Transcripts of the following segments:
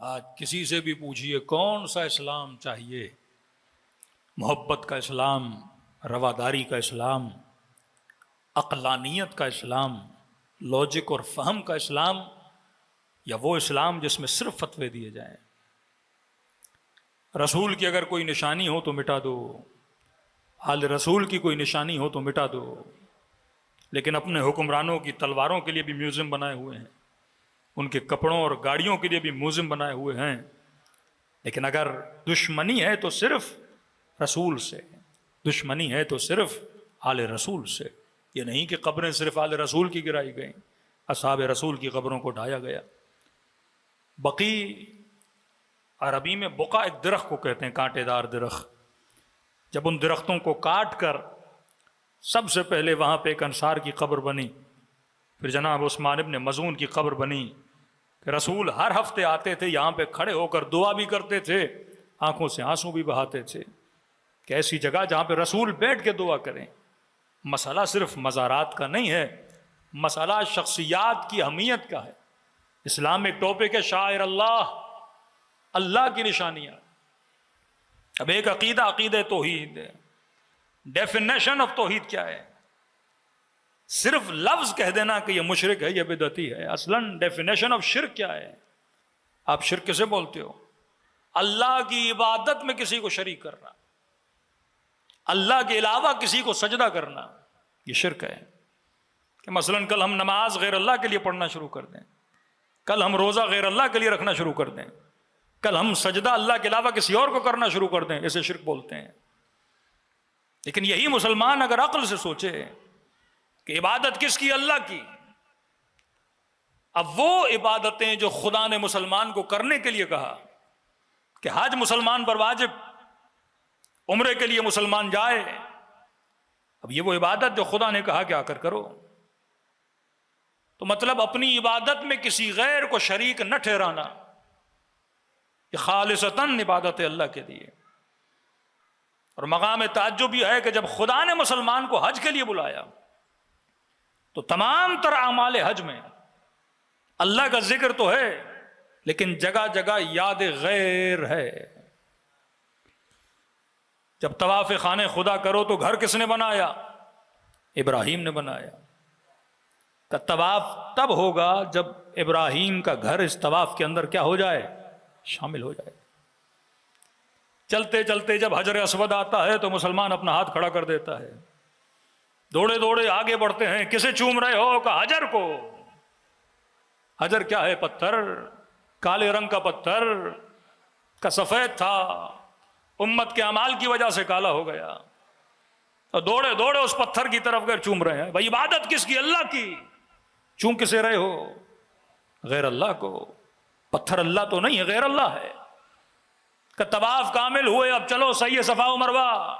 آج کسی سے بھی پوچھئے کون سا اسلام چاہیے، محبت کا اسلام، رواداری کا اسلام، عقلانیت کا اسلام، لاجک اور فہم کا اسلام، یا وہ اسلام جس میں صرف فتوے دیے جائیں؟ رسول کی اگر کوئی نشانی ہو تو مٹا دو، آل رسول کی کوئی نشانی ہو تو مٹا دو، لیکن اپنے حکمرانوں کی تلواروں کے لیے بھی میوزیم بنائے ہوئے ہیں، ان کے کپڑوں اور گاڑیوں کے لیے بھی میوزیم بنائے ہوئے ہیں۔ لیکن اگر دشمنی ہے تو صرف رسول سے، دشمنی ہے تو صرف آل رسول سے۔ یہ نہیں کہ قبریں صرف آل رسول کی گرائی گئیں، اصحاب رسول کی قبروں کو ڈھایا گیا۔ بقی عربی میں بقع ایک درخت کو کہتے ہیں، کانٹے دار درخت۔ جب ان درختوں کو کاٹ کر سب سے پہلے وہاں پہ ایک انصار کی قبر بنی، پھر جناب عثمان ابن مظعون کی قبر بنی، کہ رسول ہر ہفتے آتے تھے، یہاں پہ کھڑے ہو کر دعا بھی کرتے تھے، آنکھوں سے آنسو بھی بہاتے تھے، کہ ایسی جگہ جہاں پہ رسول بیٹھ کے دعا کریں۔ مسئلہ صرف مزارات کا نہیں ہے، مسئلہ شخصیات کی اہمیت کا ہے۔ اسلام میں ایک ٹاپک ہے شاعر اللہ، اللہ کی نشانیاں۔ اب ایک عقیدہ عقیدہ توحید ہے۔ ڈیفینیشن آف توحید کیا ہے؟ صرف لفظ کہہ دینا کہ یہ مشرک ہے، یہ بدعتی ہے۔ اصلاً ڈیفینیشن آف شرک کیا ہے؟ آپ شرک کسے بولتے ہو؟ اللہ کی عبادت میں کسی کو شریک کرنا، اللہ کے علاوہ کسی کو سجدہ کرنا، یہ شرک ہے۔ کہ مثلاً کل ہم نماز غیر اللہ کے لیے پڑھنا شروع کر دیں، کل ہم روزہ غیر اللہ کے لیے رکھنا شروع کر دیں، کل ہم سجدہ اللہ کے علاوہ کسی اور کو کرنا شروع کر دیں، اسے شرک بولتے ہیں۔ لیکن یہی مسلمان اگر عقل سے سوچے کہ عبادت کس کی؟ اللہ کی، اب وہ عبادتیں جو خدا نے مسلمان کو کرنے کے لیے کہا کہ حج مسلمان پر واجب، عمرے کے لیے مسلمان جائے، اب یہ وہ عبادت جو خدا نے کہا کہ آ کر کرو، تو مطلب اپنی عبادت میں کسی غیر کو شریک نہ ٹھہرانا، یہ خالصتاً عبادت ہے اللہ کے لیے۔ اور مقام تعجب یہ ہے کہ جب خدا نے مسلمان کو حج کے لیے بلایا تو تمام تر اعمال حج میں اللہ کا ذکر تو ہے، لیکن جگہ جگہ یاد غیر ہے۔ جب طواف خانے خدا کرو تو گھر کس نے بنایا؟ ابراہیم نے بنایا۔ کہ طواف تب ہوگا جب ابراہیم کا گھر اس طواف کے اندر کیا ہو جائے؟ شامل ہو جائے۔ چلتے چلتے جب حجر اسود آتا ہے تو مسلمان اپنا ہاتھ کھڑا کر دیتا ہے، دوڑے دوڑے آگے بڑھتے ہیں، کسے چوم رہے ہو؟ کہ حجر کو۔ حجر کیا ہے؟ پتھر، کالے رنگ کا پتھر، کا سفید تھا، امت کے اعمال کی وجہ سے کالا ہو گیا، اور دوڑے دوڑے اس پتھر کی طرف گئے، چوم رہے ہیں۔ بھائی عبادت کس کی؟ اللہ کی، چوم کسے رہے ہو؟ غیر اللہ کو۔ پتھر اللہ تو نہیں ہے، غیر اللہ ہے۔ کہ طواف کامل ہوئے، اب چلو صحیح صفا و مروہ۔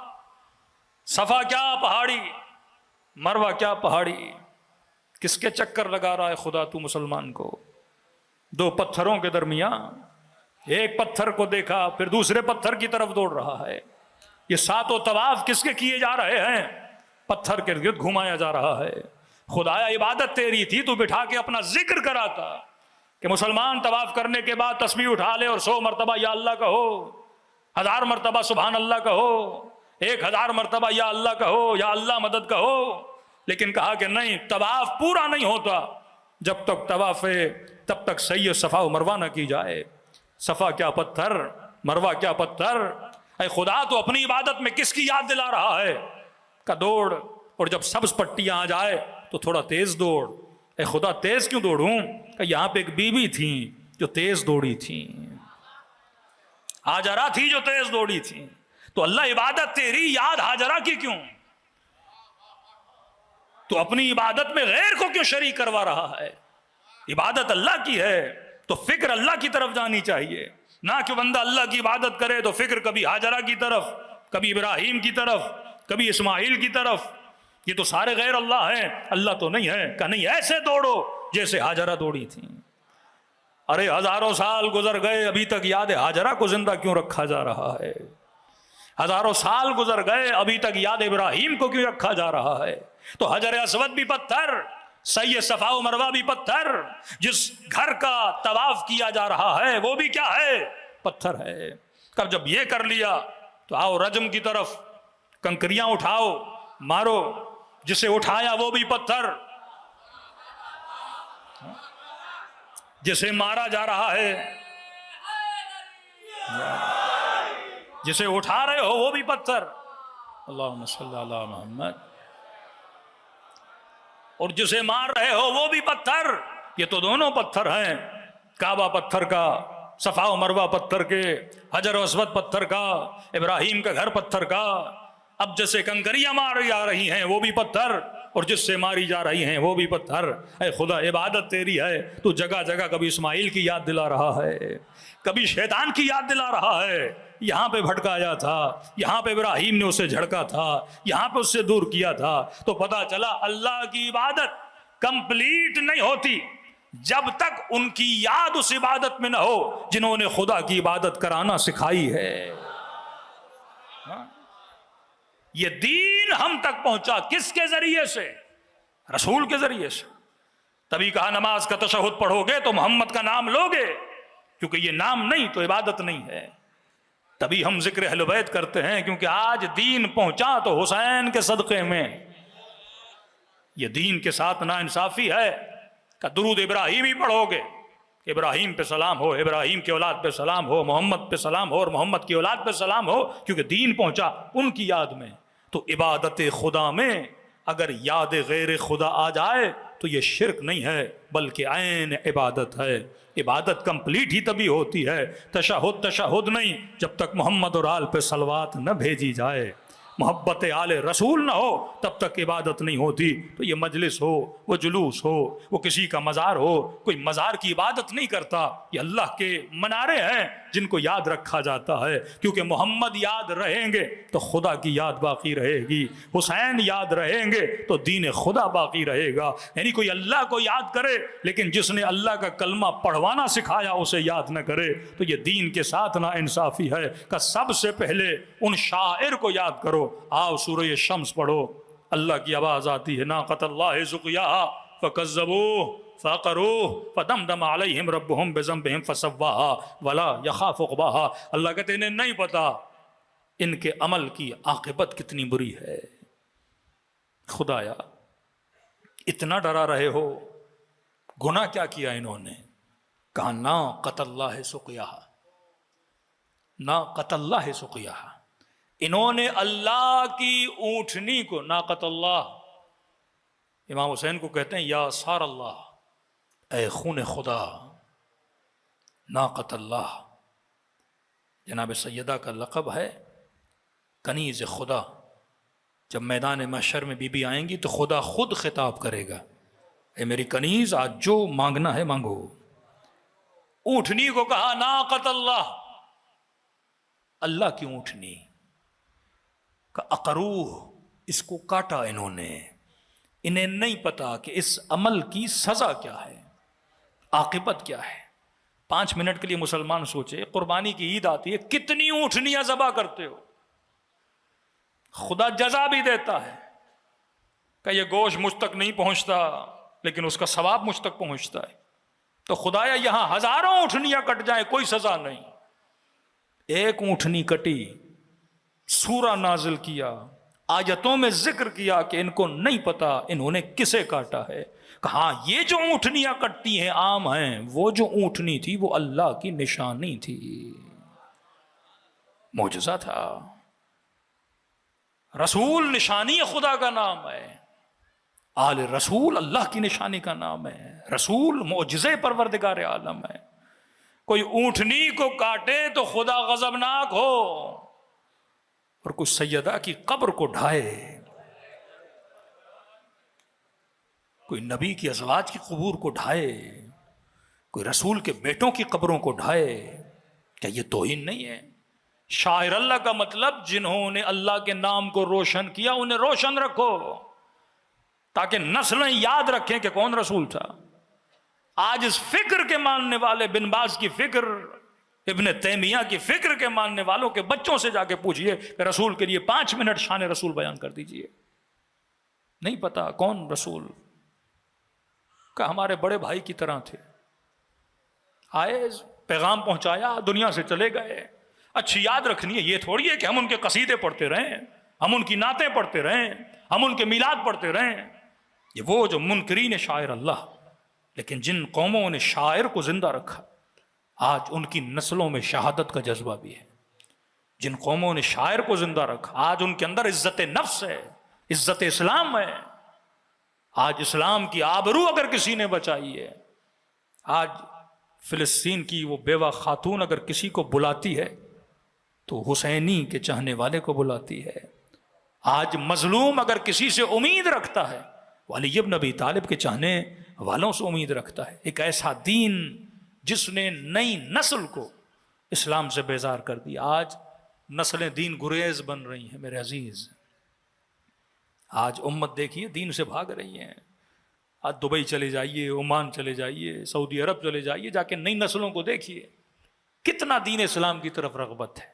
صفا کیا پہاڑی، مروہ کیا پہاڑی؟ کس کے چکر لگا رہا ہے خدا تو مسلمان کو؟ دو پتھروں کے درمیان ایک پتھر کو دیکھا، پھر دوسرے پتھر کی طرف دوڑ رہا ہے۔ یہ ساتوں طواف کس کے کیے جا رہے ہیں؟ پتھر کے گرد گھمایا جا رہا ہے۔ خدایا عبادت تیری تھی، تو بٹھا کے اپنا ذکر کراتا کہ مسلمان طواف کرنے کے بعد تسبیح اٹھا لے اور 100 مرتبہ یا اللہ کہو، 1000 مرتبہ سبحان اللہ کہو، 1000 مرتبہ یا اللہ کہو، یا اللہ مدد کہو۔ لیکن کہا کہ نہیں، طواف پورا نہیں ہوتا جب تک طواف تب تک صحیح صفا و مروہ نہ کی جائے۔ صفا کیا پتھر، مروہ کیا پتھر۔ اے خدا تو اپنی عبادت میں کس کی یاد دلا رہا ہے؟ کا دوڑ، اور جب سبز پٹیاں آ جائے تو تھوڑا تیز دوڑ۔ اے خدا تیز کیوں دوڑوں؟ کہ یہاں پہ ایک بی بی تھی جو تیز دوڑی تھی، ہاجرہ تھی جو تیز دوڑی تھی۔ تو اللہ عبادت تیری، یاد ہاجرہ کی کیوں؟ تو اپنی عبادت میں غیر کو کیوں شریک کروا رہا ہے؟ عبادت اللہ کی ہے تو فکر اللہ کی طرف جانی چاہیے، نہ کہ بندہ اللہ کی عبادت کرے تو فکر کبھی ہاجرہ کی طرف، کبھی ابراہیم کی طرف، کبھی اسماعیل کی طرف۔ یہ تو سارے غیر اللہ ہیں، اللہ تو نہیں ہے۔ کہ نہیں، ایسے دوڑو جیسے ہاجرہ دوڑی تھی۔ ارے ہزاروں سال گزر گئے، ابھی تک یاد ہاجرہ کو زندہ کیوں رکھا جا رہا ہے؟ ہزاروں سال گزر گئے، ابھی تک یاد ابراہیم کو کیوں رکھا جا رہا ہے؟ تو حجر اسود بھی پتھر، صحیح صفا و مروہ بھی پتھر، جس گھر کا طواف کیا جا رہا ہے وہ بھی کیا ہے؟ پتھر ہے۔ کب جب یہ کر لیا تو آؤ رجم کی طرف، کنکریاں اٹھاؤ مارو، جسے اٹھایا وہ بھی پتھر، جسے مارا جا رہا ہے، جسے اٹھا رہے ہو وہ بھی پتھر، اللہم صلی علی محمد، اور جسے مار رہے ہو وہ بھی پتھر۔ یہ تو دونوں پتھر ہیں، کعبہ پتھر کا، صفا و مروہ پتھر کے، حجر و اسود پتھر کا، ابراہیم کا گھر پتھر کا۔ اب جسے کنکریاں ماری جا رہی ہیں وہ بھی پتھر، اور جس سے ماری جا رہی ہیں وہ بھی پتھر۔ اے خدا عبادت تیری ہے، تو جگہ جگہ کبھی اسماعیل کی یاد دلا رہا ہے، کبھی شیطان کی یاد دلا رہا ہے۔ یہاں پہ بھٹکایا تھا، یہاں پہ ابراہیم نے اسے جھڑکا تھا، یہاں پہ اس سے دور کیا تھا، تو پتا چلا اللہ کی عبادت کمپلیٹ نہیں ہوتی جب تک ان کی یاد اس عبادت میں نہ ہو جنہوں نے خدا کی عبادت کرانا سکھائی ہے۔ یہ دین ہم تک پہنچا کس کے ذریعے سے؟ رسول کے ذریعے سے۔ تبھی کہا نماز کا تشہد پڑھو گے تو محمد کا نام لوگے، کیونکہ یہ نام نہیں تو عبادت نہیں ہے۔ تبھی ہم ذکر اہل بیت کرتے ہیں، کیونکہ آج دین پہنچا تو حسین کے صدقے میں۔ یہ دین کے ساتھ ناانصافی ہے کہ درود ابراہیمی پڑھو گے، ابراہیم پہ سلام ہو، ابراہیم کی اولاد پہ سلام ہو، محمد پہ سلام ہو، اور محمد کی اولاد پہ سلام ہو، کیونکہ دین پہنچا ان کی یاد میں۔ تو عبادت خدا میں اگر یاد غیر خدا آ جائے تو یہ شرک نہیں ہے بلکہ عین عبادت ہے۔ عبادت کمپلیٹ ہی تبھی ہوتی ہے، تشہد نہیں، جب تک محمد اور آل پہ صلوات نہ بھیجی جائے، محبت آل رسول نہ ہو تب تک عبادت نہیں ہوتی۔ تو یہ مجلس ہو، وہ جلوس ہو، وہ کسی کا مزار ہو، کوئی مزار کی عبادت نہیں کرتا، یہ اللہ کے منارے ہیں جن کو یاد رکھا جاتا ہے، کیونکہ محمد یاد رہیں گے تو خدا کی یاد باقی رہے گی، حسین یاد رہیں گے تو دین خدا باقی رہے گا۔ یعنی کوئی اللہ کو یاد کرے لیکن جس نے اللہ کا کلمہ پڑھوانا سکھایا اسے یاد نہ کرے تو یہ دین کے ساتھ نا انصافی ہے کہ سب سے پہلے ان شاعر کو یاد کرو۔ آؤ سورہ شمس پڑھو، اللہ کی آواز آتی ہے، ناقۃ اللہ سقیاہا فکذبوہ فعقروہ فدمدم علیہم ربہم بذنبہم فسواہا ولا یخاف عقباہا۔ اللہ کہتے انہیں نہیں پتا ان کے عمل کی عاقبت کتنی بری ہے۔ خدایا اتنا ڈرا رہے ہو، گناہ کیا کیا انہوں نے؟ کہا ناقۃ اللہ سقیاہا، ناقۃ اللہ سقیاہا، انہوں نے اللہ کی اونٹنی کو، ناقۃ اللہ، امام حسین کو کہتے ہیں یا سار اللہ، اے خون خدا، ناقۃ اللہ جناب سیدہ کا لقب ہے، کنیز خدا۔ جب میدان محشر میں بی بی آئیں گی تو خدا خود خطاب کرے گا، اے میری کنیز آج جو مانگنا ہے مانگو۔ اونٹنی کو کہا ناقۃ اللہ، اللہ کی اونٹنی کا عقروہ، اس کو کاٹا انہوں نے۔ انہیں نہیں پتا کہ اس عمل کی سزا کیا ہے، عاقبت کیا ہے۔ 5 منٹ کے لیے مسلمان سوچے، قربانی کی عید آتی ہے، کتنی اونٹنیاں ذبح کرتے ہو، خدا جزا بھی دیتا ہے کہ یہ گوشت مجھ تک نہیں پہنچتا لیکن اس کا ثواب مجھ تک پہنچتا ہے۔ تو خدایا یہاں ہزاروں اونٹنیاں کٹ جائیں کوئی سزا نہیں، ایک اونٹنی کٹی، سورہ نازل کیا، آیتوں میں ذکر کیا کہ ان کو نہیں پتا انہوں نے کسے کاٹا ہے۔ کہا یہ جو اونٹنیاں کٹتی ہیں عام ہیں، وہ جو اونٹنی تھی وہ اللہ کی نشانی تھی، معجزہ تھا۔ رسول نشانی خدا کا نام ہے، آل رسول اللہ کی نشانی کا نام ہے، رسول معجزے پروردگار عالم ہے۔ کوئی اونٹنی کو کاٹے تو خدا غضبناک ہو، اور کوئی سیدہ کی قبر کو ڈھائے، کوئی نبی کی ازواج کی قبور کو ڈھائے، کوئی رسول کے بیٹوں کی قبروں کو ڈھائے، کیا یہ توہین نہیں ہے؟ شاعر اللہ کا مطلب جنہوں نے اللہ کے نام کو روشن کیا انہیں روشن رکھو تاکہ نسلیں یاد رکھیں کہ کون رسول تھا۔ آج اس فکر کے ماننے والے، بن باز کی فکر، ابن تیمیہ کی فکر کے ماننے والوں کے بچوں سے جا کے پوچھئے کہ رسول کے لیے 5 منٹ شان رسول بیان کر دیجئے، نہیں پتا کون رسول۔ کہ ہمارے بڑے بھائی کی طرح تھے، آئے پیغام پہنچایا، دنیا سے چلے گئے. اچھی یاد رکھنی ہے، یہ تھوڑی ہے کہ ہم ان کے قصیدے پڑھتے رہیں، ہم ان کی نعتیں پڑھتے رہیں، ہم ان کے میلاد پڑھتے رہیں. یہ وہ جو منکرین شاعر اللہ، لیکن جن قوموں نے شاعر کو زندہ رکھا، آج ان کی نسلوں میں شہادت کا جذبہ بھی ہے. جن قوموں نے شاعر کو زندہ رکھا، آج ان کے اندر عزت نفس ہے، عزت اسلام ہے. آج اسلام کی آبرو اگر کسی نے بچائی ہے، آج فلسطین کی وہ بیوہ خاتون اگر کسی کو بلاتی ہے تو حسینی کے چاہنے والے کو بلاتی ہے. آج مظلوم اگر کسی سے امید رکھتا ہے، وہ علی ابن ابی طالب کے چاہنے والوں سے امید رکھتا ہے. ایک ایسا دین جس نے نئی نسل کو اسلام سے بیزار کر دیا. آج نسلیں دین گریز بن رہی ہیں میرے عزیز. آج امت دیکھیے دین سے بھاگ رہی ہیں. آج دبئی چلے جائیے، عمان چلے جائیے، سعودی عرب چلے جائیے، جا کے نئی نسلوں کو دیکھیے کتنا دین اسلام کی طرف رغبت ہے.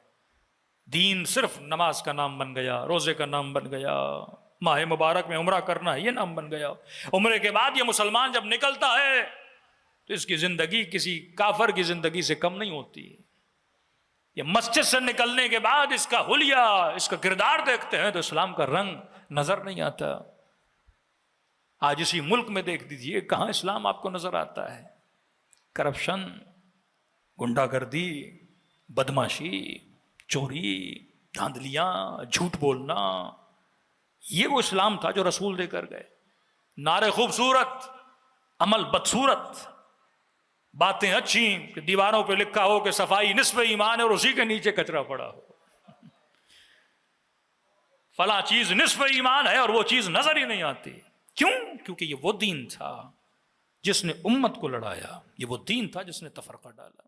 دین صرف نماز کا نام بن گیا، روزے کا نام بن گیا، ماہ مبارک میں عمرہ کرنا ہے یہ نام بن گیا. عمرے کے بعد یہ مسلمان جب نکلتا ہے تو اس کی زندگی کسی کافر کی زندگی سے کم نہیں ہوتی. یہ مسجد سے نکلنے کے بعد اس کا حلیہ، اس کا کردار دیکھتے ہیں تو اسلام کا رنگ نظر نہیں آتا. آج اسی ملک میں دیکھ دیجئے کہاں اسلام آپ کو نظر آتا ہے. کرپشن، گنڈا گردی، بدماشی، چوری، دھاندلیاں، جھوٹ بولنا، یہ وہ اسلام تھا جو رسول دے کر گئے. نعرے خوبصورت، عمل بدصورت، باتیں اچھی کہ دیواروں پہ لکھا ہو کہ صفائی نصف ایمان ہے اور اسی کے نیچے کچرا پڑا ہو. فلاں چیز نصف ایمان ہے اور وہ چیز نظر ہی نہیں آتی. کیوں؟ کیونکہ یہ وہ دین تھا جس نے امت کو لڑایا، یہ وہ دین تھا جس نے تفرقہ ڈالا.